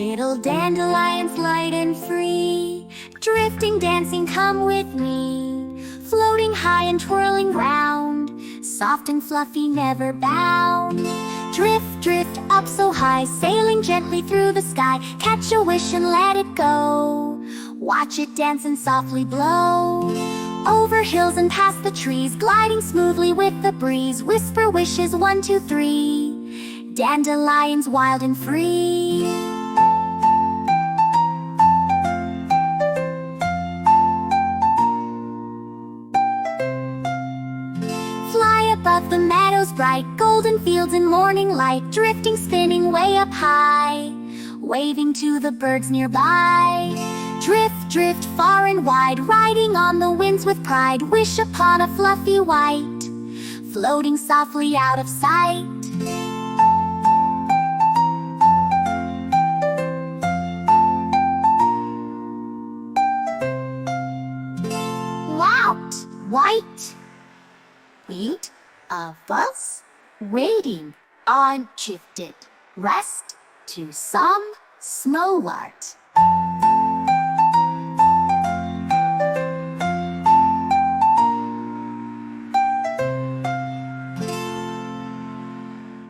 Little dandelions light and free, drifting, dancing, come with me. Floating high and twirling round, soft and fluffy, never bound. Drift, drift up so high, sailing gently through the sky. Catch a wish and let it go. Watch it dance and softly blow. Over hills and past the trees, gliding smoothly with the breeze. Whisper wishes, 1, 2, 3. Dandelions wild and free. Fly above the meadows bright, golden fields in morning light. Drifting, spinning way up high, waving to the birds nearby. Drift, drift far and wide, riding on the winds with pride. Wish upon a fluffy white, floating softly out of sight. Loud, white, beat of us, waiting on shifted rest to some snow art.